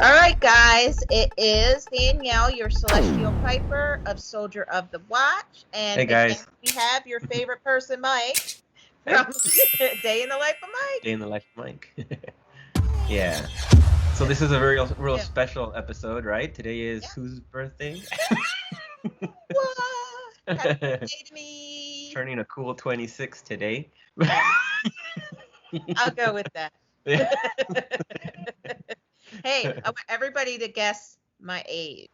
All right, guys, it is Danielle, your celestial piper of Soldier of the Watch. And Hey again, guys. we have your favorite person, Mike, Hey. from Day in the Life of Mike. Day in the life of Mike. Yeah. So this is a very real Yeah. special episode, right? Today is Yeah. whose birthday? What? Happy birthday to me. Turning a cool 26 today. I'll go with that. Yeah. Hey, I want everybody to guess my age.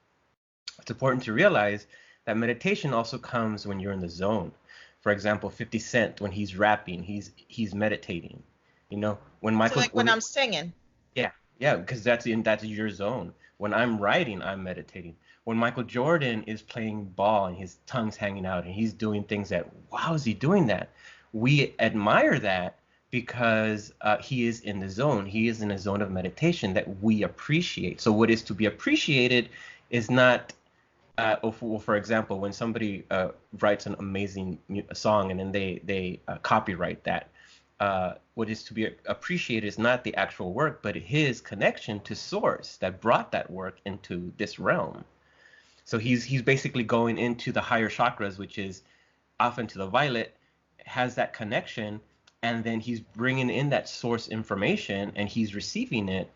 It's important to realize that meditation also comes when you're in the zone. For example, 50 Cent, when he's rapping, he's meditating. You know, when So, like when I'm singing. yeah, because that's your zone. When I'm writing, I'm meditating. When Michael Jordan is playing ball and his tongue's hanging out and he's doing things that, wow, is he doing that? We admire that because he is in the zone. He is in a zone of meditation that we appreciate. So what is to be appreciated is not, for example, when somebody writes an amazing song and then they copyright that. What is to be appreciated is not the actual work, but his connection to source that brought that work into this realm. So he's basically going into the higher chakras, which is off into the violet, has that connection, and then he's bringing in that source information, and he's receiving it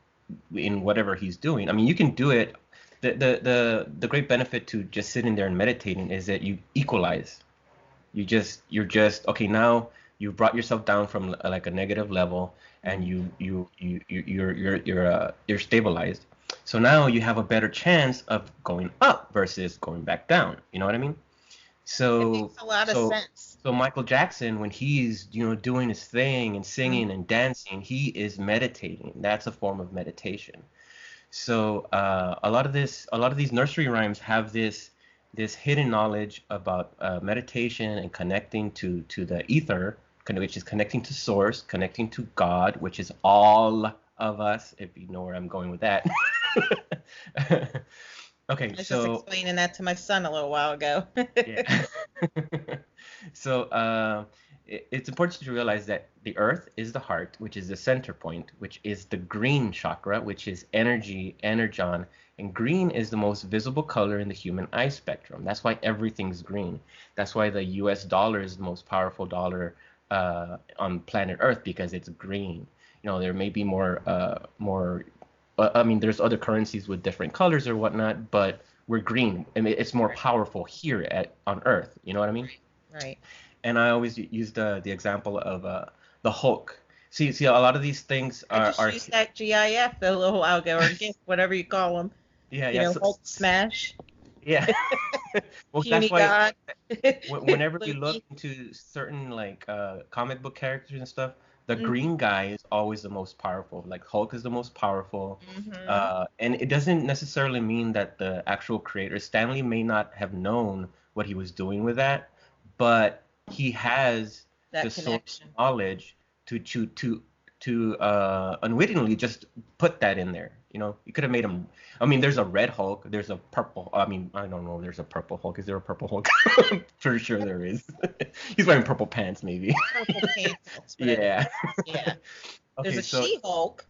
in whatever he's doing. I mean, you can do it. The great benefit to just sitting there and meditating is that you equalize. You're just okay now. You've brought yourself down from like a negative level, and you're stabilized. So now you have a better chance of going up versus going back down. You know what I mean? It So makes a lot of so sense. so Michael Jackson, when he's doing his thing and singing and dancing, he is meditating. That's a form of meditation. So a lot of these nursery rhymes have this hidden knowledge about meditation and connecting to the ether, which is connecting to source, connecting to God, which is all of us, if you know where I'm going with that. I Okay, was just so explaining that to my son a little while ago. yeah. So it's important to realize that the earth is the heart, which is the center point, which is the green chakra, which is energy, energon. And green is the most visible color in the human eye spectrum. That's why everything's green. That's why the US dollar is the most powerful dollar on planet Earth because it's green. There may be more. I mean, there's other currencies with different colors or whatnot, but we're green. I mean, it's more Right. powerful here on Earth. You know what I mean? Right. And I always use the example of the Hulk. See, a lot of these things I are just used that GIF a little while ago, or GIF, whatever you call them. yeah, yeah, Hulk smash, yeah. Well, puny that's why god, whenever we look Loki. into certain like comic book characters and stuff, the Hmm. green guy is always the most powerful. Like Hulk is the most powerful. Hmm. And it doesn't necessarily mean that the actual creator, Stanley, may not have known what he was doing with that, but he has the That source connection. knowledge to unwittingly just put that in there. You could have made him. I mean, there's a red Hulk. There's a purple. I mean, I don't know. There's a purple Hulk. Is there a purple Hulk? Pretty sure there is. He's wearing purple pants, maybe. Purple pants, but Yeah. yeah. There's Okay, a so She-Hulk.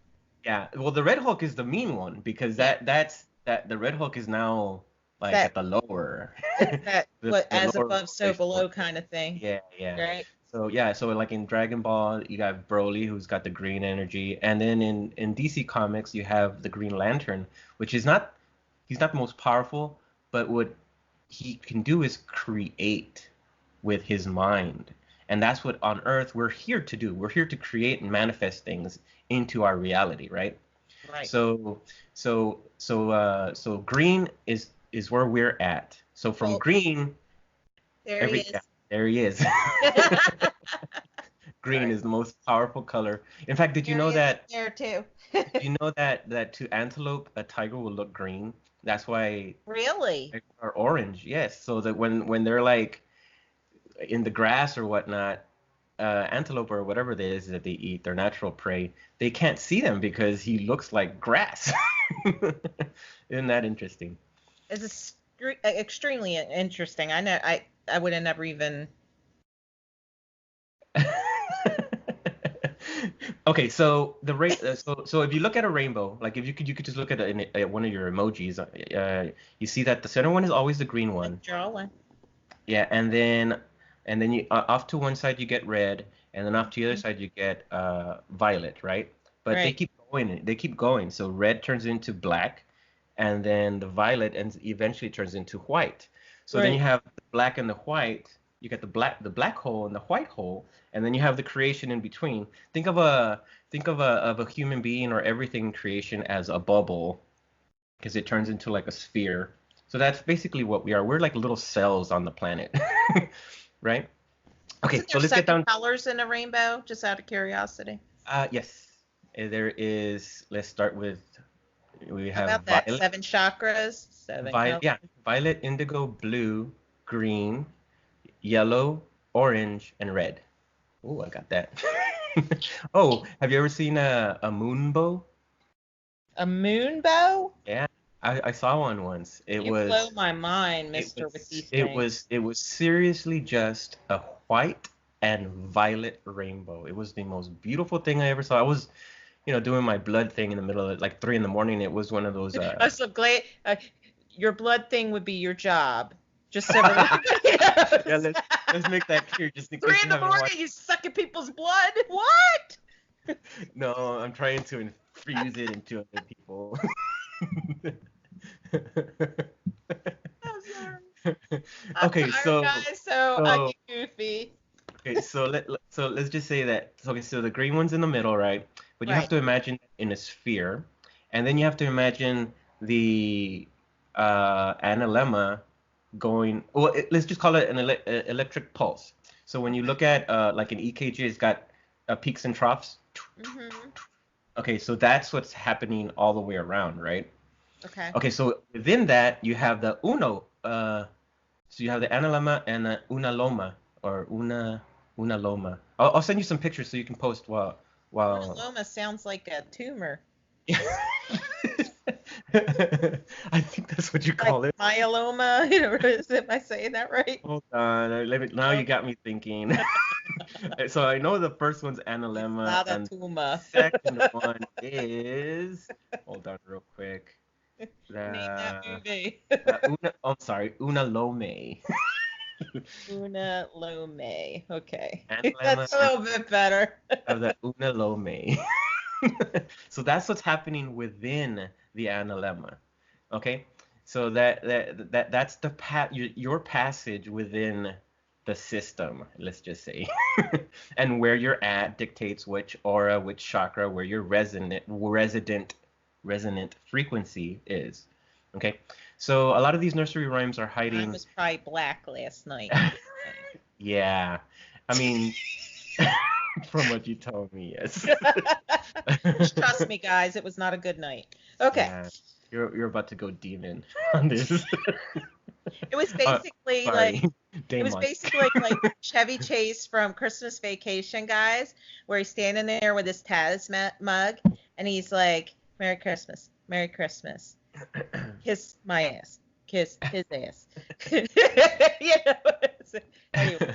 yeah. Well, the red Hulk is the mean one because Yeah. that the red Hulk is now like That at the lower, it's that what the as lower above, so vibration one. below kind of thing, Yeah, yeah. right? So yeah, so like in Dragon Ball, you got Broly who's got the green energy, and then in DC Comics you have the Green Lantern, which is not he's not the most powerful, but what he can do is create with his mind. And that's what on Earth we're here to do. We're here to create and manifest things into our reality, right? Right. So so green is where we're at. So from Well, green, there he yeah, is. there he is. Green Sorry. is the most powerful color. In fact, There he is up there too. did you know that to antelope a tiger will look green? That's why Really? or orange, yes. So that when they're like in the grass or whatnot, antelope or whatever it is that they eat, their natural prey, they can't see them because he looks like grass. Isn't that interesting? It's extremely interesting. I know. I would have never even. Okay, so so if you look at a rainbow, like if you could just look at one of your emojis, you see that the center one is always the green Like one. drawing. Yeah, and then you off to one side you get red, and then off to the other Mhm. side you get violet, right? But they Right. keep going, they keep going. So red turns into black, and then the violet and eventually turns into white. So then you Right. have the black and the white. You get the black hole and the white hole, and then you have the creation in between. Think of a human being or everything in creation as a bubble, because it turns into like a sphere. So that's basically what we are. We're like little cells on the planet, right? Okay, Isn't so there let's get seven down. colors in a rainbow? Just out of curiosity. Yes, there is. Let's start with. We How have about that? violet, Seven chakras, seven violet, colors. yeah, violet, indigo, blue, green, yellow, orange, and red. Oh, I got that. Oh, have you ever seen a moonbow? A moon bow? Yeah, I saw one once. It You blow was my mind, It mister, with was these it things. was it was seriously just a white and violet rainbow. It was the most beautiful thing I ever saw. I was, doing my blood thing in the middle of like 3 in the morning. It was one of those I'm so glad your blood thing would be your job. Just so everybody yeah, knows. let's make that clear just in Three case in you the haven't morning, watched. you sucking people's blood? What? No, I'm trying to infuse it into other people. I'm sorry. I'm Okay, tired, guys, so I so get goofy. okay, so let's just say that. So, okay, so the green one's in the middle, right? But you have Right. to imagine in a sphere, and then you have to imagine the analemma going. Well, let's just call it an electric pulse. So when you Okay. look at like an EKG, it's got peaks and troughs. Mm-hmm. Okay, so that's what's happening all the way around, right? Okay. Okay, so within that you have the uno. So you have the analemma and the unaloma or unaloma. I'll send you some pictures so you can post while. Melanoma sounds like a tumor. I think that's what you Like call it. myeloma. Am I saying that right? Hold on, now No, you got me thinking. So I know the first one's it's analemma, not a and tumor. second one is. Hold on, real quick. Name that The movie. I'm sorry, unalome. Una Lome. Okay. Analemma That's a little bit better. of the unalome. So that's what's happening within the analemma. Okay? So that's your passage within the system, let's just say. And where you're at dictates which aura, which chakra, where your resonant frequency is. Okay? So a lot of these nursery rhymes are Mine hiding. was probably black last night. Yeah. I mean, from what you told me, yes. Just trust me, guys, it was not a good night. Okay. Yeah, you're about to go demon on this. It was Uh, basically like sorry, it was Damon. basically like Chevy Chase from Christmas Vacation, guys, where he's standing there with his Taz mug and he's like, "Merry Christmas, Merry Christmas, kiss my ass, kiss his ass." You know, anyway,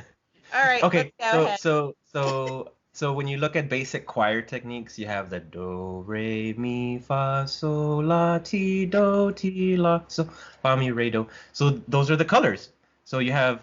all right, let's Okay, go so ahead. so so so when you look at basic choir techniques, you have the do, re, mi, fa, sol, la, ti, do, ti, la, so, fa, mi, re, do. So those are the colors. So you have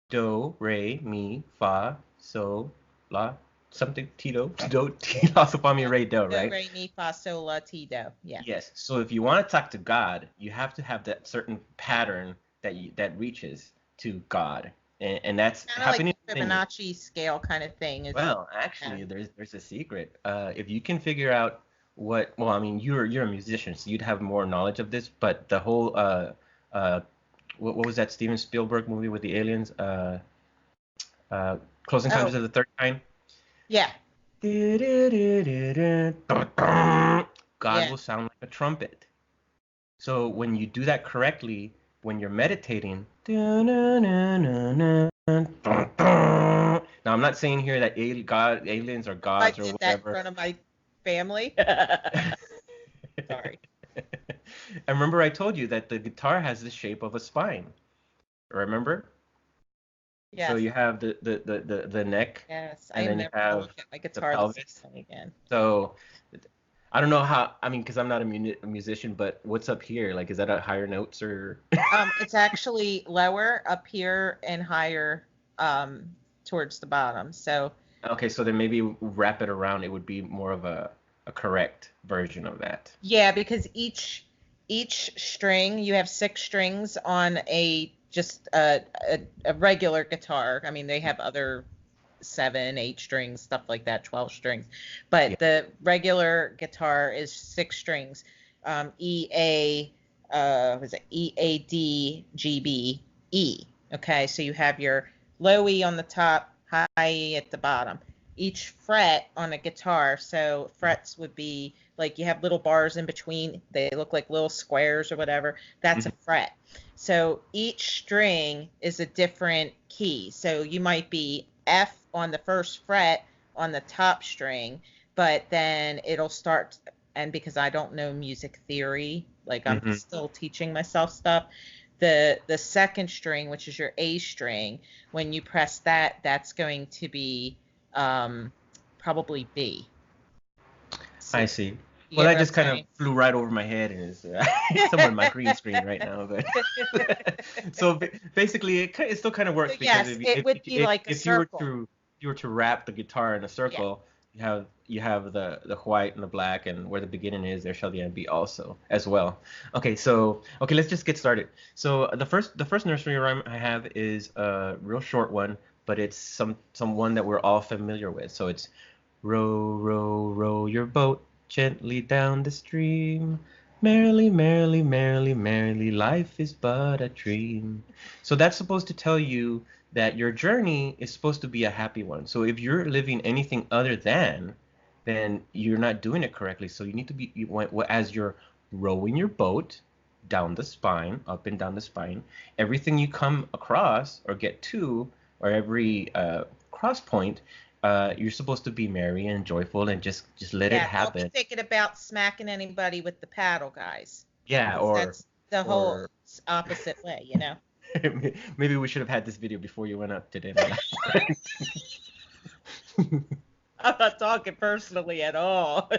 do, re, mi, fa, sol, la, something, ti, do, ti, la, so, fa, mi, Yeah. re, do, Do, right? re, mi, fa, sol, la, ti, do. Yeah. Yes. So if you want to talk to God, you have to have that certain pattern that reaches to God, and that's Kind of like happening the within you. Fibonacci scale kind of thing. Is Well, actually, there's a secret. If you can figure out well, I mean, you're a musician, so you'd have more knowledge of this, but the whole uh, what was that Steven Spielberg movie with the aliens? Uh, Close oh Encounters of the Third Kind. yeah, God yeah. will sound like a trumpet. So when you do that correctly, when you're meditating, now I'm not saying here that aliens are I gods or did that in whatever. front of my family. Sorry. And remember I told you that the guitar has the shape of a spine. Remember? So Yes. you have the neck, Yes. I and am then you never gonna have look at my the guitar the same pelvis. way again. So I don't know how. I mean, because I'm not a musician, but what's up here? Like, is that a higher notes or? It's actually lower up here and higher um towards the bottom. So Okay, so then maybe wrap it around. It would be more of a correct version of that. yeah, because each string, you have six strings on a just a regular guitar. I mean, they have other seven, eight strings, stuff like that, 12 strings. Yeah. But the regular guitar is six strings. E, A, was it E, A, D, G, B, E. Okay, so you have your low E on the top, high E at the bottom. Each fret on a guitar, so frets would be like you have little bars in between, they look like little squares or whatever. That's a Mhm. fret. So each string is a different key. So you might be F on the first fret on the top string, but then it'll start, and because I don't know music theory, like I'm Mhm. still teaching myself stuff, the second string, which is your A string, when you press that, that's going to be um, probably B. So, I see. you Well, get that what I'm just kind of saying? flew right over my head and is somewhere in my green screen right now. But so basically, it still kind of So works because yes, it would be like a if you were circle. to wrap the guitar in a Yeah. circle, you have the white and the black, and where the beginning is, there shall the end be also as well. Okay, so okay, let's just get started. So the first nursery rhyme I have is a real short one, but it's some one that we're all familiar with. So it's row, row, row your boat gently down the stream. Merrily, merrily, merrily, merrily, life is but a dream. So that's supposed to tell you that your journey is supposed to be a happy one. So if you're living anything other than, then you're not doing it correctly. So you need to be, as you're rowing your boat down the spine, up and down the spine, everything you come across or get to, or every cross point, you're supposed to be merry and joyful and just let it Yeah, don't be happen. thinking about smacking anybody with the paddle, guys, Yeah, because that's the whole or opposite way, you know? maybe we should have had this video before you went up to dinner last night. I'm not talking personally at all.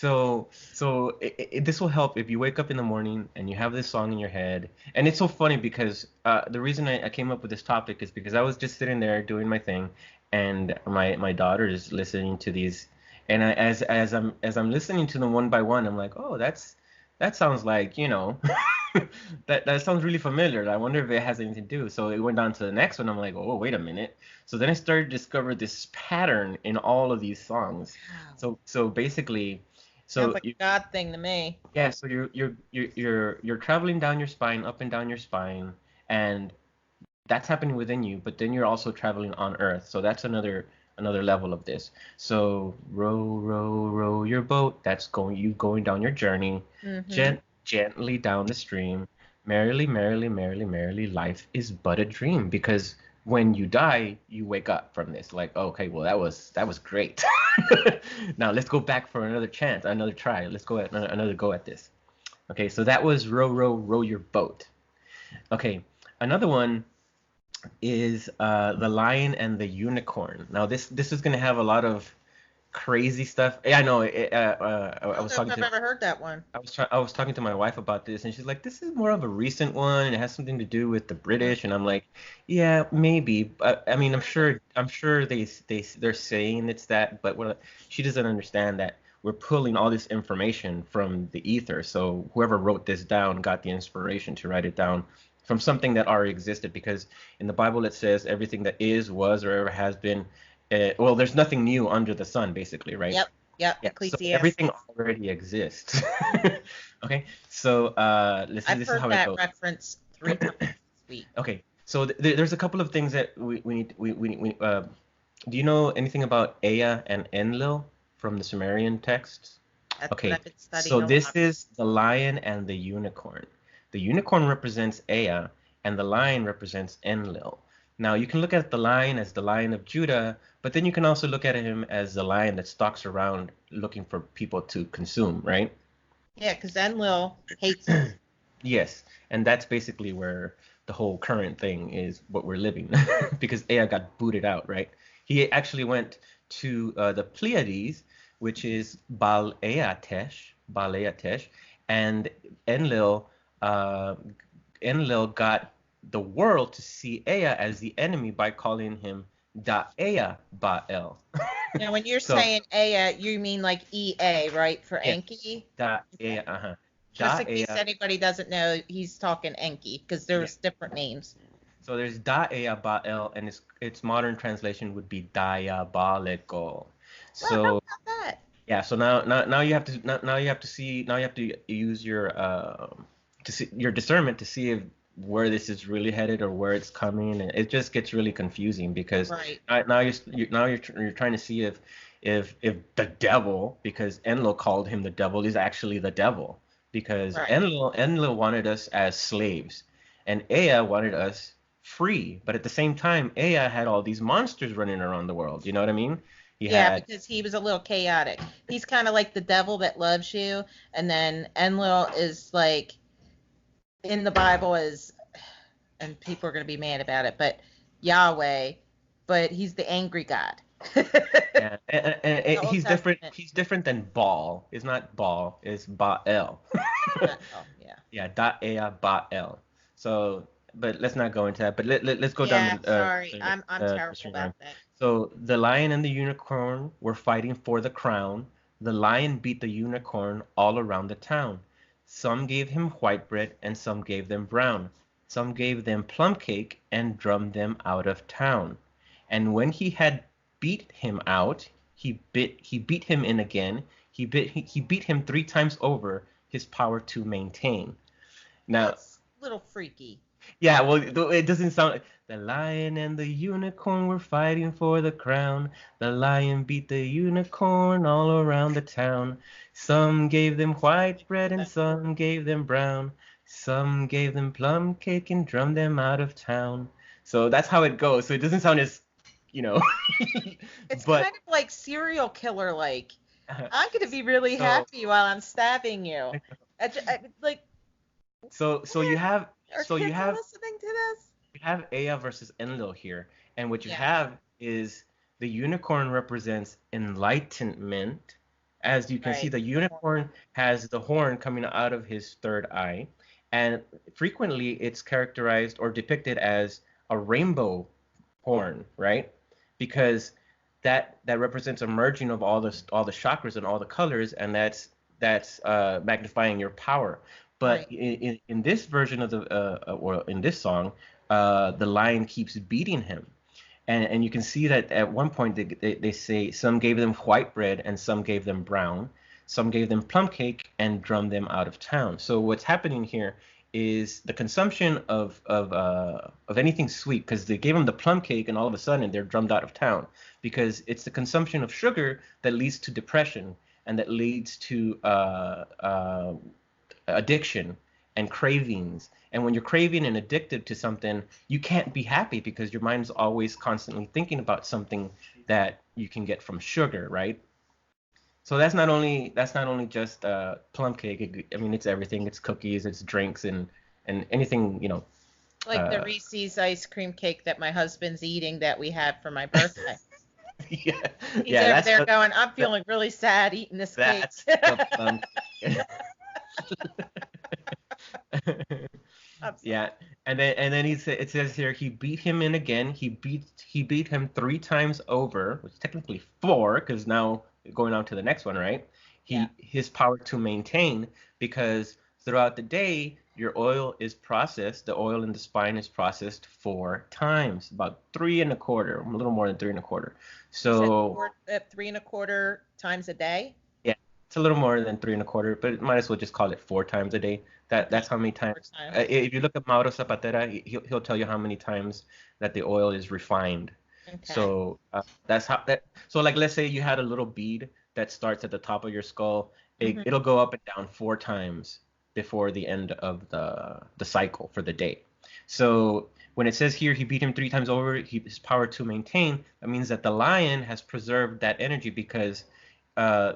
This will help if you wake up in the morning and you have this song in your head. And it's so funny because the reason I came up with this topic is because I was just sitting there doing my thing, and my daughter is listening to these, and as I'm listening to them one by one, I'm like, oh, that sounds like, that sounds really familiar. I wonder if it has anything to do. So it went on to the next one. I'm like, oh, wait a minute. So then I started to discover this pattern in all of these songs. Wow. So basically, Sounds so like you, a God thing to me. yeah, so you're traveling down your spine, up and down your spine, and that's happening within you, but then you're also traveling on Earth. So that's another level of this. So row, row, row your boat. That's going down your journey, Mm-hmm. gently down the stream. Merrily, merrily, merrily, merrily, life is but a dream. Because when you die, you wake up from this. Like, okay, well that was great. Now let's go back for another chance, another try. Let's go at another go at this. Okay, so that was row, row, row your boat. Okay, another one is The Lion and the Unicorn. Now this is gonna have a lot of crazy stuff. Yeah, I know. I I don't was know if talking I've to ever heard that one. I was talking to my wife about this, and she's like, "This is more of a recent one, and it has something to do with the Mm, British." And I'm like, "Yeah, maybe. But I mean, heard of it. I'm sure they're saying it's that, but she doesn't understand that we're pulling all this information from the ether. So whoever wrote this down got the inspiration to write it down from something that already existed. Because in the Bible it says everything that is, was, or ever has been. Well, there's nothing new under the sun, basically, right? Yep, yep, Yeah, so everything Ecclesiastes. already exists. Mhm. Okay, so I've this is heard how it that goes. reference 3 times this week. Okay, so there's a couple of things that we need do you know anything about Ea and Enlil from the Sumerian texts? That's what Okay, I've been studying so a this lot. is the lion and the unicorn. The unicorn represents Ea, and the lion represents Enlil. Now, you can look at the lion as the lion of Judah, but then you can also look at him as the lion that stalks around looking for people to consume, right? Yeah, because Enlil hates us. Yes, and that's basically where the whole current thing is what we're living because Ea got booted out, right? He actually went to the Pleiades, which is Bal-Eatesh, and Enlil, uh, Enlil got the world to see Ea as the enemy by calling him Da-Ea Baal. Now, when you're So saying Ea, you mean like EA, right, for yes, Enki? Da-Ea, Okay. uh-huh. Just in case Da-Ea, anybody doesn't know, he's talking Enki because yeah. there's different names. So there's Da-Ea Baal, and its modern translation would be diabolical. Well, how So about that? yeah, so now you have to now you have to see now you have to use your to see your discernment to see if where this is really headed or where it's coming, and it just gets really confusing because Right, now you're trying to see if the devil, because Enlil called him the devil, is actually the devil, because right. Enlil wanted us as slaves and Ea wanted us free, but at the same time Ea had all these monsters running around the world. You know what I mean? He Yeah, had because he was a little chaotic. He's kind of like the devil that loves you, and then Enlil is like in the Bible is, and people are going to be mad about it, but Yahweh, but he's the angry God. Yeah, In the and Old he's different. Testament. He's different than Baal. It's not Baal. It's Baal. Oh, yeah. Yeah, Da-Ea Baal. So, but let's not go into that. But let's go down Yeah, sorry. I'm the terrible string about line. that. So the lion and the unicorn were fighting for the crown. The lion beat the unicorn all around the town. Some gave him white bread and some gave them brown. Some gave them plum cake and drummed them out of town. And when he had beat him out, he beat him in again. He beat him 3 times over, his power to maintain. Now, That's a little freaky. yeah, well, it doesn't sound like the lion and the unicorn were fighting for the crown. The lion beat the unicorn all around the town. Some gave them white bread and some gave them brown. Some gave them plum cake and drummed them out of town. So that's how it goes. So it doesn't sound as, you know, It's but kind of like serial killer like. I'm going to be really so happy while I'm stabbing you. Like, so you have are so you kids have listening to this? you have Aya versus Enlil here, and what you Yeah. have is the unicorn represents enlightenment. As you can see, Right. the unicorn has the horn coming out of his third eye, and frequently it's characterized or depicted as a rainbow horn, right? Because that represents a merging of all the chakras and all the colors, and that's magnifying your power. But Right. in this version of the or in this song, the lion keeps beating him, and you can see that at one point they say some gave them white bread and some gave them brown, some gave them plum cake and drummed them out of town. So what's happening here is the consumption of anything sweet, because they gave them the plum cake and all of a sudden they're drummed out of town, because it's the consumption of sugar that leads to depression and that leads to addiction and cravings. And when you're craving and addicted to something, you can't be happy because your mind's always constantly thinking about something that you can get from sugar, right? So that's not only just plum cake. I mean, it's everything. It's cookies, it's drinks, and anything, Like the Uh, Reese's ice cream cake that my husband's eating that we had for my birthday. yeah, He's yeah. over That's there the going, I'm that, feeling really sad eating this cake. that's the plum cake. I'm sorry. Yeah, and then it says here he beat him in again. He beat him 3 times over, which is technically four, because now going on to the next one, right? Yeah. His power to maintain, because throughout the day your oil is processed. The oil in the spine is processed 4 times, about three and a quarter, a little more than three and a quarter. You said So 3.25 times a day? yeah, it's a little more than three and a quarter, but it might as well just call it 4 times a day. Okay. That's how many Four times. times. If you look at Mauro Zapatera, he'll tell you how many times that the oil is refined. Okay. So that's how that. So like, let's say you had a little bead that starts at the top of your skull. Hmm. It'll go up and down 4 times before the end of the cycle for the day. So when it says here he beat him 3 times over, his power to maintain, that means that the lion has preserved that energy, because uh,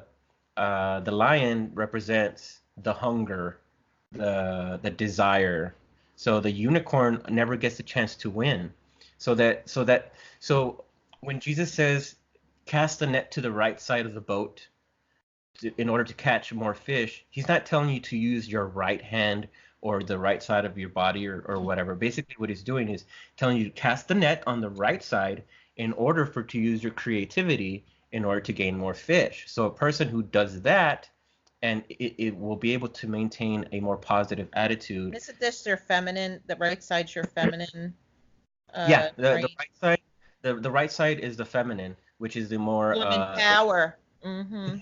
the lion represents the hunger, the desire. So the unicorn never gets a chance to win. So when Jesus says, cast the net to the right side of the boat in order to catch more fish, he's not telling you to use your right hand or the right side of your body or whatever. Basically, what he's doing is telling you to cast the net on the right side in order for to use your creativity in order to gain more fish. So a person who does that, and it will be able to maintain a more positive attitude. Isn't this your feminine? The right side's your feminine. Yeah, the Right. right side, the right side is the feminine, which is the more Woman power. Mm-hmm.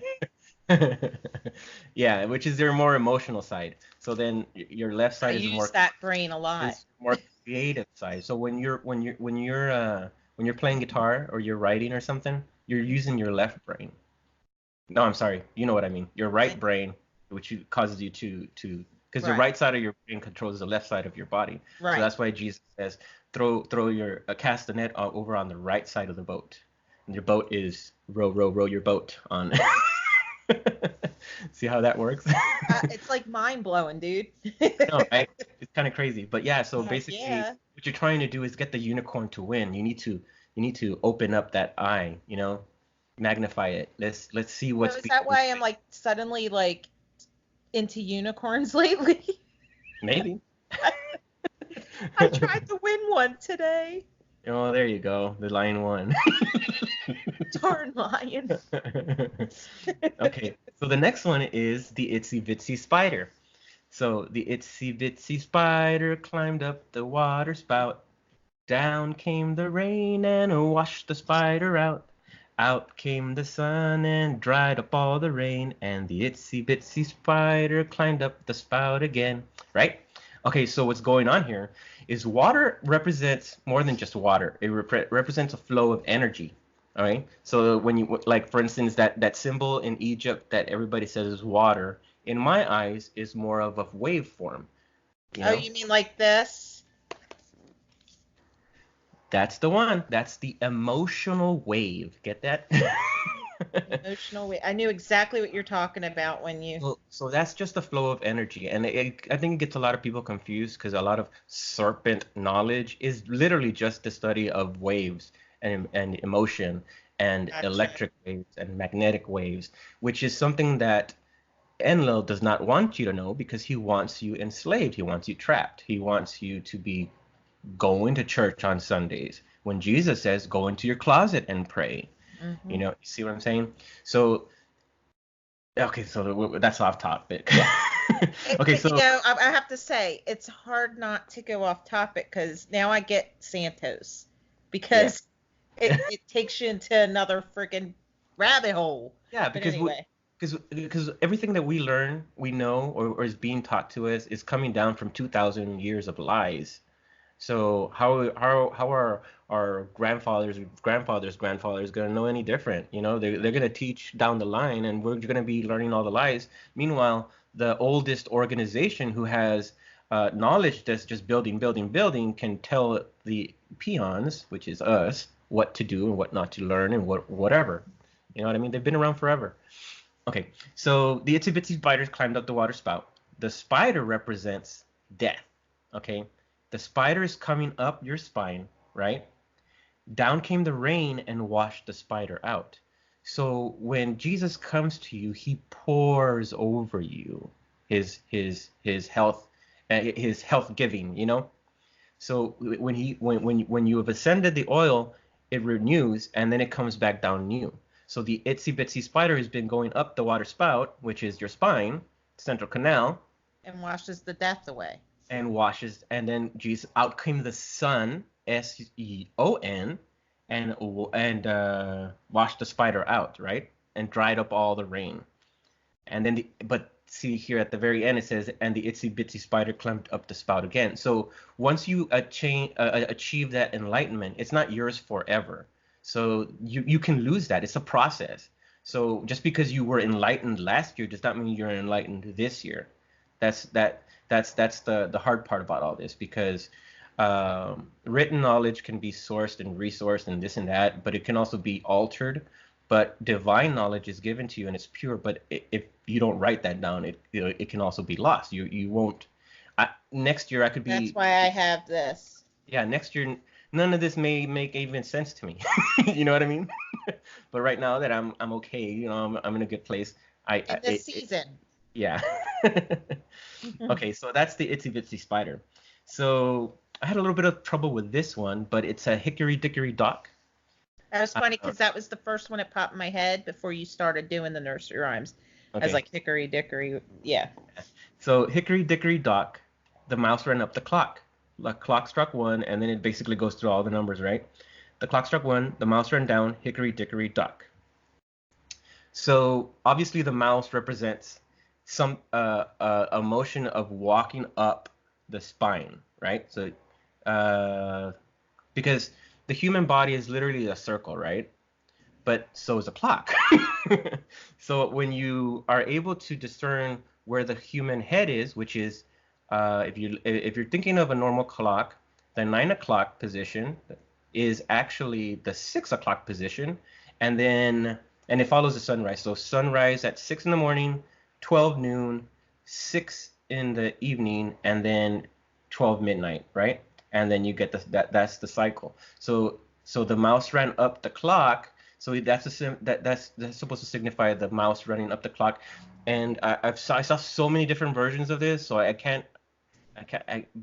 yeah, which is their more emotional side. So then your left I side use that brain a lot. is more creative side. So when you're playing guitar or you're writing or something, you're using your left brain. No, I'm sorry. You know what I mean. Your right brain, which causes you to because the Right. right side of your brain controls the left side of your body. Right. So that's why Jesus says, throw your cast the net over on the right side of the boat. And your boat is row your boat on. See how that works? It's like mind blowing, dude. No, right? It's kind of crazy. But yeah, so basically Yeah. what you're trying to do is get the unicorn to win. You need to open up that eye, magnify it. Let's see what's So is that why I'm like suddenly like into unicorns lately? Maybe. I tried to win one today. Oh, there you go. The lion won. Darn lion. Okay, so the next one is the itsy bitsy spider. So the itsy bitsy spider climbed up the water spout. Down came the rain and washed the spider out. Out came the sun and dried up all the rain, and the itsy bitsy spider climbed up the spout again. Right? Okay, so what's going on here is water represents more than just water. It represents a flow of energy. All right. So when you like, for instance, that symbol in Egypt that everybody says is water, in my eyes, is more of a wave form. Oh, you mean like this? That's the one. That's the emotional wave. Get that? Emotional wave. I knew exactly what you're talking about when you. So that's just the flow of energy, and I think it gets a lot of people confused because a lot of serpent knowledge is literally just the study of waves and emotion and Gotcha. electric waves and magnetic waves, which is something that Enlil does not want you to know because he wants you enslaved. He wants you trapped. He wants you to be going to church on Sundays when Jesus says, go into your closet and pray. Mm-hmm. You see what I'm saying? So, okay, so that's off topic. Okay, so I have to say it's hard not to go off topic because now I get Santos because it takes you into another freaking rabbit hole. Yeah, But because anyway. because everything that we learn, we know, or is being taught to us is coming down from 2,000 years of lies. So how are our grandfathers going to know any different? They're going to teach down the line, and we're going to be learning all the lies. Meanwhile, the oldest organization who has knowledge that's just building can tell the peons, which is us, what to do and what not to learn and whatever. You know what I mean? They've been around forever. Okay, so the itsy bitsy spiders climbed up the water spout. The spider represents death. Okay. The spider is coming up your spine, right? Down came the rain and washed the spider out. So when Jesus comes to you, he pours over you his health, his health giving. So when you have ascended the oil, it renews and then it comes back down new. So the itsy bitsy spider has been going up the water spout, which is your spine, central canal, And washes the death away. and washes, and then Jesus, out came the sun, Seon, and washed the spider out, right, and dried up all the rain. And then but see here at the very end it says, and the itsy bitsy spider climbed up the spout again. So once you achieve that enlightenment, it's not yours forever. So you can lose that. It's a process. So just because you were enlightened last year does not mean you're enlightened this year. That's the hard part about all this, because written knowledge can be sourced and resourced and this and that, but it can also be altered. But divine knowledge is given to you and it's pure. But if you don't write that down, it can also be lost. You won't. Next year I could That's be. why I have this. Yeah, next year none of this may make even sense to me. You know what I mean? But right now that I'm okay, I'm in a good place. In this season. Yeah. Okay, so that's the Itsy Bitsy Spider. So I had a little bit of trouble with this one, but it's a Hickory Dickory Dock. That was funny Uh, because that was the first one that popped in my head before you started doing the nursery rhymes. I was okay. like, hickory dickory. Yeah. So Hickory Dickory Dock, the mouse ran up the clock. The clock struck one, and then it basically goes through all the numbers, right? The clock struck one, the mouse ran down, Hickory Dickory Dock. So obviously the mouse represents some a motion of walking up the spine, right? So because the human body is literally a circle, right? But so is a clock. So when you are able to discern where the human head is, which is if you're thinking of a normal clock, the 9 o'clock position is actually the 6 o'clock position, and it follows the sunrise. So sunrise at 6 in the morning, 12 noon, 6 in the evening, and then 12 midnight, right? And then you get that's the cycle. So the mouse ran up the clock. So that's supposed to signify the mouse running up the clock. And I saw so many different versions of this, so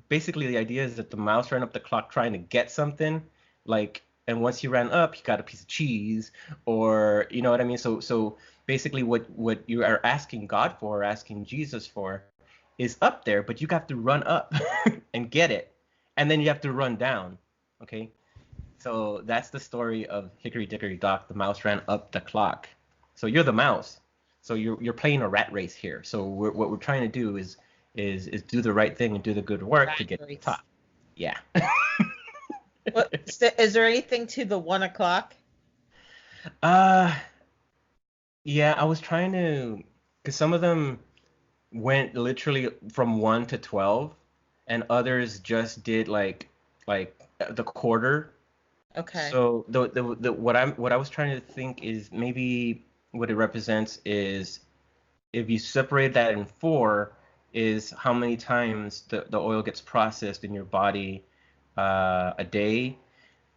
basically the idea is that the mouse ran up the clock trying to get something, like, and once he ran up, he got a piece of cheese, or you know what I mean. So basically, what you are asking God for, or asking Jesus for, is up there, but you have to run up and get it, and then you have to run down. Okay, so that's the story of Hickory Dickory Dock. The mouse ran up the clock. So you're the mouse. So you're playing a rat race here. So what we're trying to do is do the right thing and do the good work to Rat get to the race. top. Yeah. Is there anything to the 1 o'clock? Uh, yeah, I was trying to, because some of them went literally from 1 to 12, and others just did like the quarter. Okay. So what I was trying to think is maybe what it represents is, if you separate that in four, is how many times the oil gets processed in your body a day,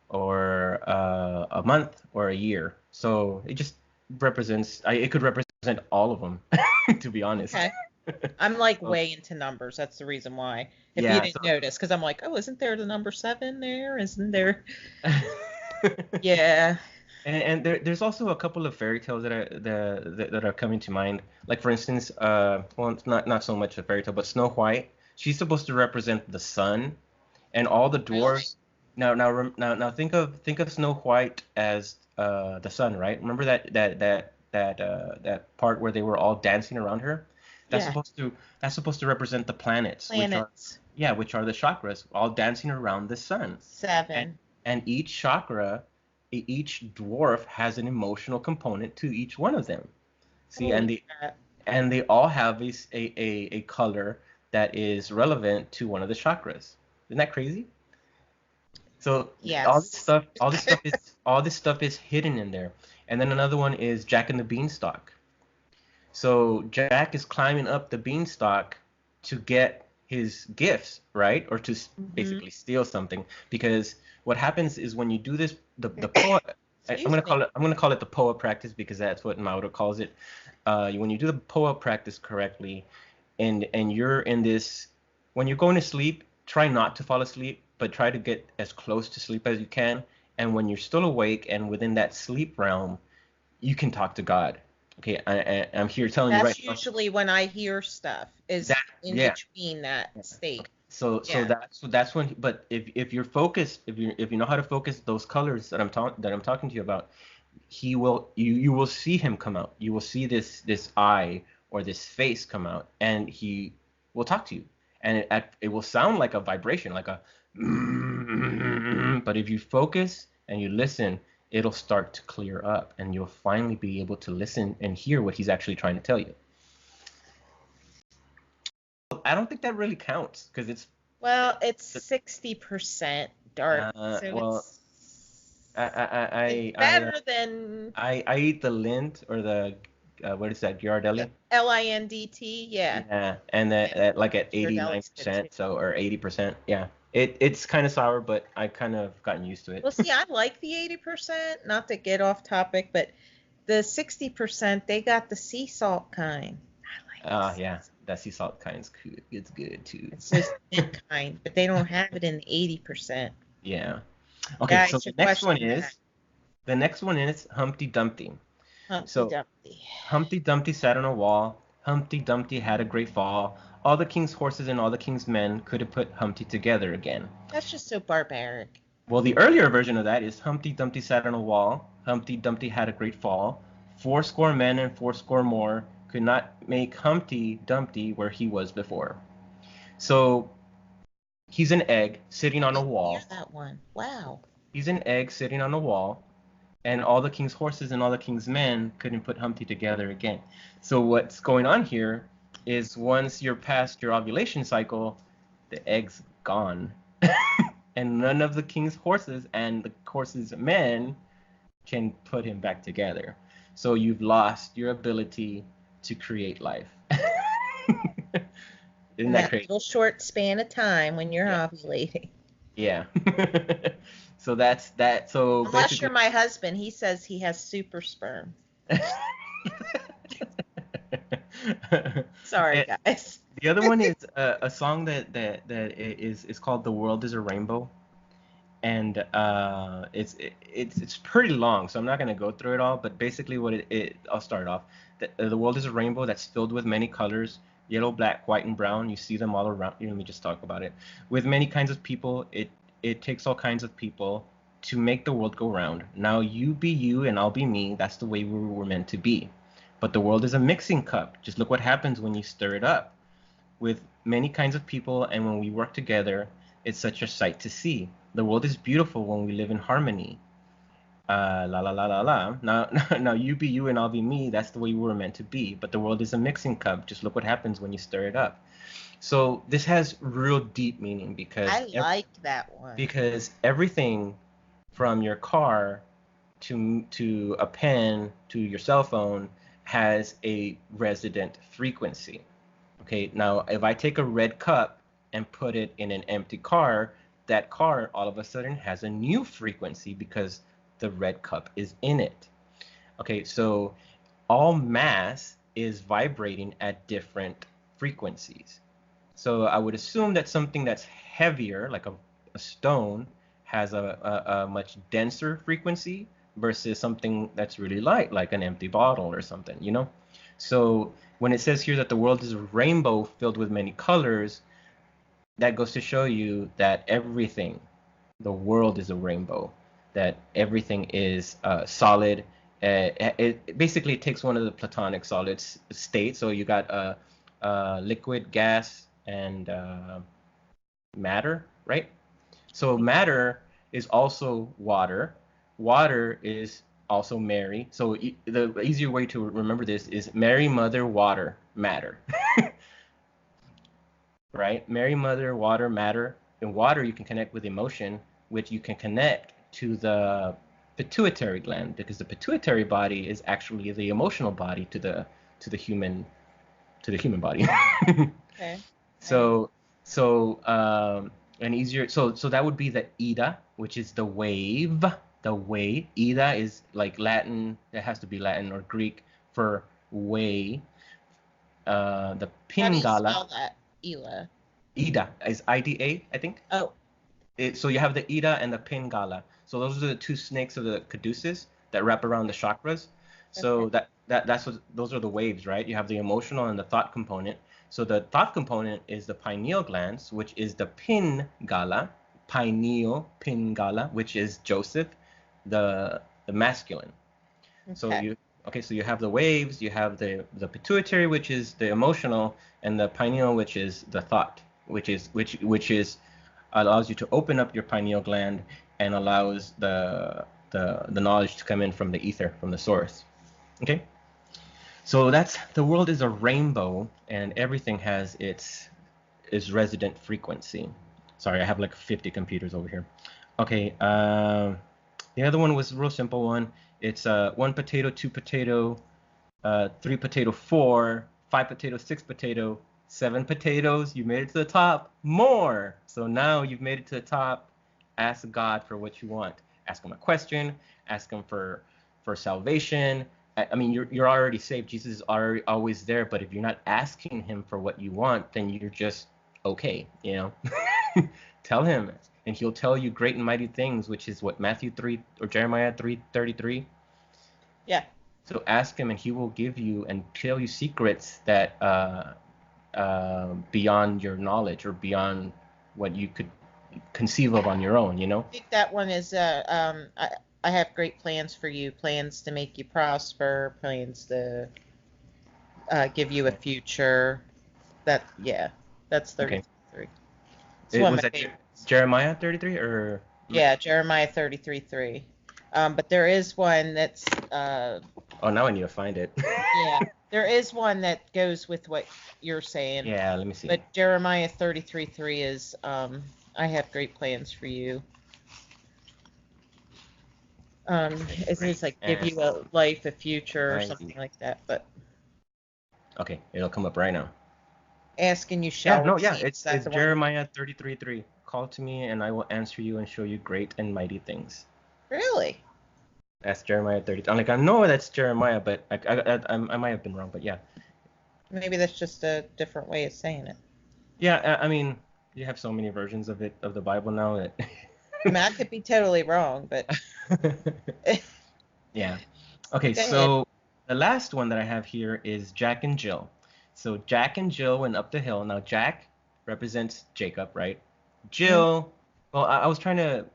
or a month, or a year. So it just it could represent all of them, to be honest. Okay. I'm like So, way into numbers. That's the reason why. If you yeah. didn't notice, because I'm like, oh, isn't there the number 7 there? Isn't there? Yeah. And there's also a couple of fairy tales that are coming to mind. Like, for instance, well, it's not so much a fairy tale, but Snow White. She's supposed to represent the sun, and all the Really? dwarves. Now think of Snow White as the sun, right? Remember that part where they were all dancing around her? That's Yeah. supposed to that's supposed to represent the planets, Planets. which are the chakras, all dancing around the sun. And 7. and each chakra, each dwarf has an emotional component to each one of them. See, Holy crap. and they all have a color that is relevant to one of the chakras. Isn't that crazy? So Yes. all this stuff is hidden in there. And then another one is Jack and the Beanstalk. So Jack is climbing up the beanstalk to get his gifts, right? Or to Hmm. basically steal something. Because what happens is when you do this, the poa, Excuse me. I'm gonna call it the poa practice, because that's what Mauro calls it. When you do the poa practice correctly, and you're in this, when you're going to sleep, try not to fall asleep, but try to get as close to sleep as you can. And when you're still awake and within that sleep realm, you can talk to God. Okay, I'm here telling you right That's now usually when I hear stuff, is that, in yeah. between that state. So Yeah. that's when. But if you're focused, if you know how to focus those colors that I'm talking to you about, you will see him come out. You will see this eye or this face come out, and he will talk to you, and it will sound like a vibration, like a. But if you focus and you listen, it'll start to clear up, and you'll finally be able to listen and hear what he's actually trying to tell you. I don't think that really counts, because Well, it's 60% dark, so well, it's I better than I eat the lint, or the what is that, Ghirardelli? Lindt, yeah. Yeah, and that like at Ghirardelli's good too. 89%, so or 80%. Yeah, it's kind of sour, but I kind of gotten used to it. Well, see, I like the 80%, not to get off topic, but the 60%, they got the sea salt kind. I like the sea Yeah, salt. that sea salt kind's good. It's good too. It's this thick kind, but they don't have it in the 80%. Yeah. Okay, so Guys should question that. the next one is Humpty Dumpty. Humpty So Dumpty. Humpty Dumpty sat on a wall. Humpty Dumpty had a great fall. All the king's horses and all the king's men couldn't put Humpty together again. That's just so barbaric. Well, the earlier version of that is Humpty Dumpty sat on a wall. Humpty Dumpty had a great fall. Fourscore men and fourscore more could not make Humpty Dumpty where he was before. So he's an egg sitting on a wall. Hear that one. Wow. He's an egg sitting on a wall, and all the king's horses and all the king's men couldn't put Humpty together again. So what's going on here is once you're past your ovulation cycle, the egg's gone. And none of the king's horses and the horse's men can put him back together. So you've lost your ability to create life. Isn't that crazy? Little short span of time when you're ovulating. Yeah. So that's that. So unless you're my husband, he says he has super sperm. Sorry, guys. The other one is a song that is called "The World Is a Rainbow," and it's pretty long, so I'm not gonna go through it all. But basically, I'll start off. The world is a rainbow that's filled with many colors, yellow, black, white, and brown. You see them all around. Let me just talk about it. With many kinds of people, it takes all kinds of people to make the world go round. Now you be you and I'll be me. That's the way we were meant to be. But the world is a mixing cup. Just look what happens when you stir it up. With many kinds of people and when we work together, it's such a sight to see. The world is beautiful when we live in harmony. La la la la la. Now you be you and I'll be me. That's the way we were meant to be. But the world is a mixing cup. Just look what happens when you stir it up. So this has real deep meaning because I like that one. Because everything from your car to a pen to your cell phone has a resident frequency. Okay, now if I take a red cup and put it in an empty car, that car all of a sudden has a new frequency because the red cup is in it. Okay, so all mass is vibrating at different frequencies. So I would assume that something that's heavier, like a stone, has a much denser frequency versus something that's really light, like an empty bottle or something, you know? So when it says here that the world is a rainbow filled with many colors, that goes to show you that everything, the world is a rainbow, that everything is solid. Basically it takes one of the platonic solid states. So you got liquid, gas, and matter, right? So matter is also water. Water is also Mary. So the easier way to remember this is Mary, Mother, Water, Matter. Right? Mary, Mother, Water, Matter. In water, you can connect with emotion, which you can connect to the pituitary gland, because the pituitary body is actually the emotional body to the human body. Okay. And easier. So that would be the Ida, which is the wave. The wave. Ida is like Latin. It has to be Latin or Greek for way. The Pingala. How do you spell that? Ila. Ida is IDA, I think. Oh. So you have the Ida and the Pingala. So those are the two snakes of the caduceus that wrap around the chakras. So Okay. that's what those are the waves, right? You have the emotional and the thought component. So the thought component is the pineal glands, which is the Pingala, Pingala, which is Joseph, the masculine. Okay. So you have the waves, you have the pituitary, which is the emotional, and the pineal, which is the thought, which is allows you to open up your pineal gland and allows the knowledge to come in from the ether, from the source. Okay? So that's the world is a rainbow, and everything has its resident frequency. Sorry, I have like 50 computers over here. Okay, the other one was a real simple one. It's one potato, two potato, 3 potato 4, 5 potato 6 potato 7 potatoes. You made it to the top. More. So now you've made it to the top. Ask God for what you want. Ask him a question. Ask him for salvation. I mean, you're already saved. Jesus is already always there. But if you're not asking him for what you want, then you're just okay. Tell him, and he'll tell you great and mighty things, which is what Matthew 3 or Jeremiah 3:33. Yeah. So ask him, and he will give you and tell you secrets that beyond your knowledge or beyond what you could conceive of on your own. I think that one is I have great plans for you, plans to make you prosper, plans to give you a future. That's 33. Okay. It's one Was of my that favorites. Jeremiah 33 or? Yeah, Jeremiah 33:3. But there is one that's Oh, now I need to find it. yeah, there is one that goes with what you're saying. Yeah, let me see. But Jeremiah 33:3 is I have great plans for you. It's like give you a life, a future, or something like that. But okay, it'll come up right now. ask and you shall receive. It's Jeremiah 33:3. Call to me and I will answer you and show you great and mighty things. Really? That's Jeremiah 30. I'm like, I know that's Jeremiah, but I might have been wrong, but yeah. Maybe that's just a different way of saying it. Yeah, I mean, you have so many versions of the Bible now that. I mean, I could be totally wrong, but. Yeah. Okay, so the last one that I have here is Jack and Jill. So Jack and Jill went up the hill. Now Jack represents Jacob, right? Jill, well, I wasn't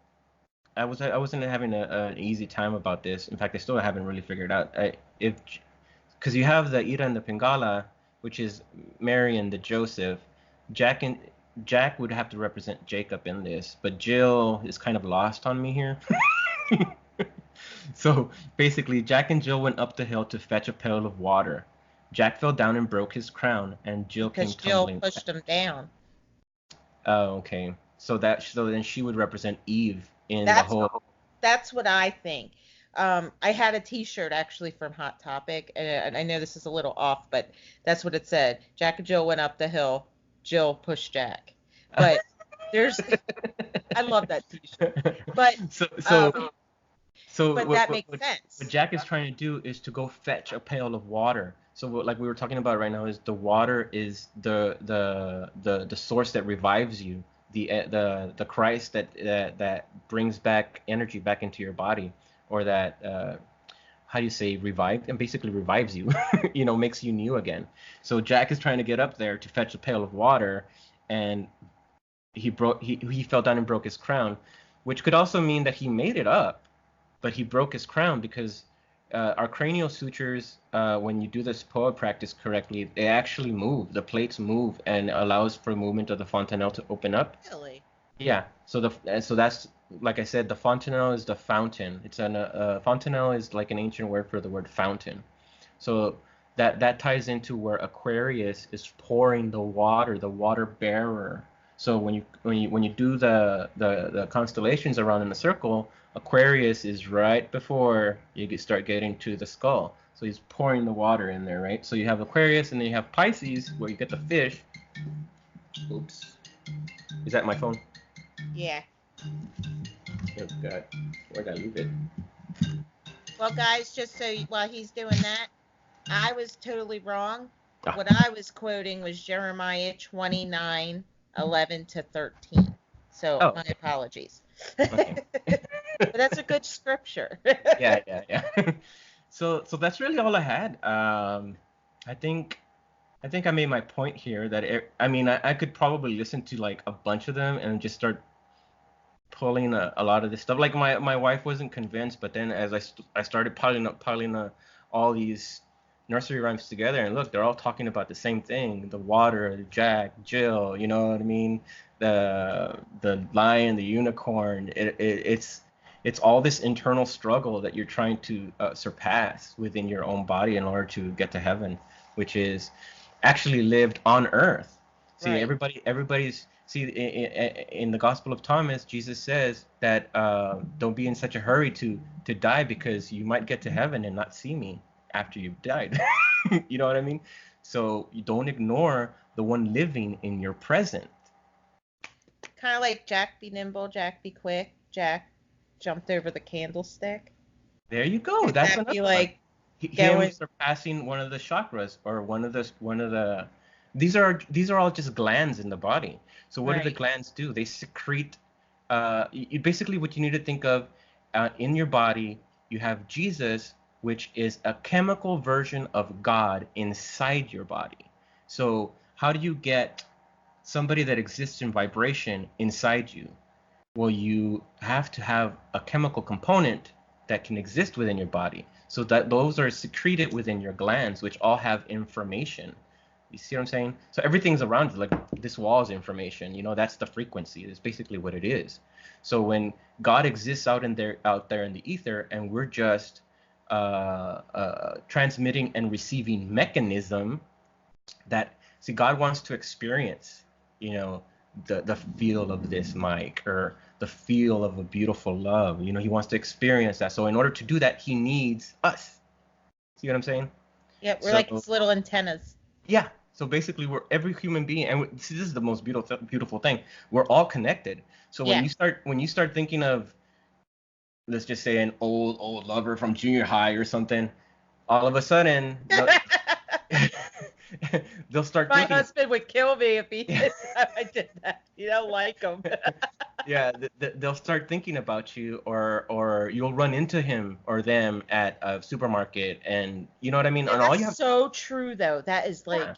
having an easy time about this. In fact, I still haven't really figured out because you have the Ira and the Pingala, which is Mary and the Joseph. Jack would have to represent Jacob in this, but Jill is kind of lost on me here. So basically, Jack and Jill went up the hill to fetch a pail of water. Jack fell down and broke his crown, and Jill came tumbling. Because Jill pushed him down. Oh, okay. So then she would represent Eve in the whole. That's what I think. I had a T-shirt actually from Hot Topic, and I know this is a little off, but that's what it said. Jack and Jill went up the hill. Jill pushed Jack. But I love that T-shirt. But but that makes sense. What Jack is trying to do is to go fetch a pail of water. So like we were talking about right now is the water is the source that revives you, the Christ that brings back energy back into your body, or that how do you say revived, and basically revives you, makes you new again. So Jack is trying to get up there to fetch a pail of water, and he fell down and broke his crown, which could also mean that he made it up, but he broke his crown because our cranial sutures, when you do this poa practice correctly, they actually move. The plates move and allows for movement of the fontanelle to open up. Really? Yeah. So that's, like I said, the fontanelle is the fountain. It's fontanelle is like an ancient word for the word fountain. So that ties into where Aquarius is pouring the water bearer. So when you do the constellations around in a circle, Aquarius is right before you start getting to the skull. So he's pouring the water in there, right? So you have Aquarius, and then you have Pisces, where you get the fish. Oops. Is that my phone? Yeah. Oh, God. Where did I leave it? Well, guys, just so while he's doing that, I was totally wrong. Ah. What I was quoting was Jeremiah 29:11-13. So my apologies. Okay. But that's a good scripture. Yeah. So that's really all I had. I think I made my point here that I could probably listen to like a bunch of them and just start pulling a lot of this stuff. Like my wife wasn't convinced, but then as I started piling all these nursery rhymes together, and look, they're all talking about the same thing: the water, Jack, Jill. You know what I mean? The lion, the unicorn. It's all this internal struggle that you're trying to surpass within your own body in order to get to heaven, which is actually lived on earth. See, right. Everybody's in the Gospel of Thomas, Jesus says that don't be in such a hurry to die, because you might get to heaven and not see me. after you've died. You know what I mean? So you don't ignore the one living in your present. Kind of like Jack be nimble, Jack be quick, Jack jumped over the candlestick. There you go. Could That's that be another one. like Him going? surpassing one of the chakras, or one of the these are all just glands in the body. So what do the Right. glands do? They secrete basically what you need to think of in your body, you have Jesus, which is a chemical version of God inside your body. So how do you get somebody that exists in vibration inside you? Well, you have to have a chemical component that can exist within your body. So that those are secreted within your glands, which all have information. You see what I'm saying? So everything's around you, like this wall is information. That's the frequency. It's basically what it is. So when God exists out there in the ether, and we're just transmitting and receiving mechanism that, see, God wants to experience, the feel of this mic, or the feel of a beautiful love. He wants to experience that. So in order to do that, he needs us. See what I'm saying? Yeah, we're So like his little antennas. yeah. So basically, we're every human being, and see, this is the most beautiful thing. We're all connected. So when Yeah. you start thinking of, let's just say, an old lover from junior high or something, all of a sudden they'll start My thinking. husband would kill me if he did that. I did that. You don't like him. Yeah, they'll start thinking about you, or you'll run into him or them at a supermarket, and you know what I mean. And all you That's have, so true, though. That is like,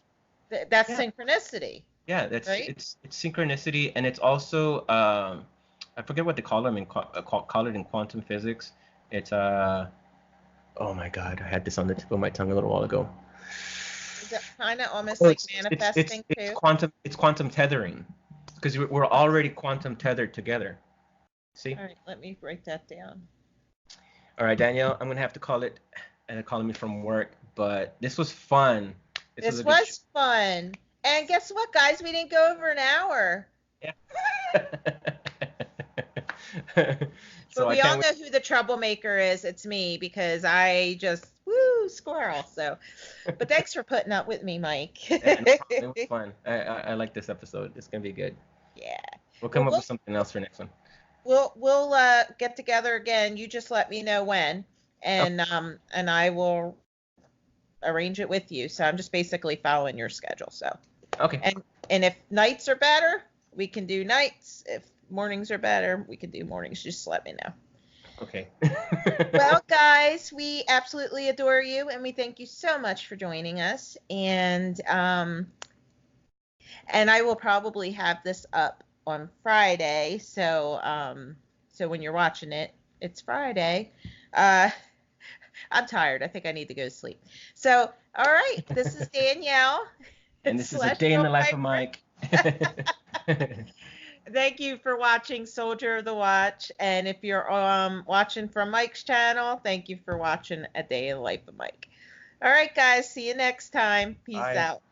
yeah, that's yeah, synchronicity, yeah. That's right? it's synchronicity, and it's also I forget what they call them call it in quantum physics. It's oh my God, I had this on the tip of my tongue a little while ago. Is it kind of almost Oh, like it's manifesting it's too? quantum tethering, because we're already quantum tethered together. See? All right, let me write that down. All right, Danielle, I'm gonna have to call it, and calling me from work, but this was fun. This was This a good show. was fun. And guess what, guys? We didn't go over an hour. Yeah. But So I we all can't know who the troublemaker is. It's me because I just, woo, squirrel. So, wait. but thanks for putting up with me, Mike. Yeah, no problem. It was fun. I like this episode. It's gonna be good. Yeah. We'll Well, come up with something else for next one. we'll get together again. You just let me know when, Okay. and I will arrange it with you. So I'm just basically following your schedule. So, Okay. and if nights are better, we can do nights. If mornings are better, we can do mornings. Just let me know. Okay. Well, guys, we absolutely adore you, and we thank you so much for joining us. And I will probably have this up on Friday. So when you're watching it, it's Friday. Uh, I'm tired. I think I need to go to sleep. So, all right, this is Danielle. And this is a day in Celestial the life of Piper. Mike. Thank you for watching Soldier of the Watch. And if you're watching from Mike's channel, thank you for watching A Day in the Life of Mike. All right, guys, see you next time. Peace Bye. out.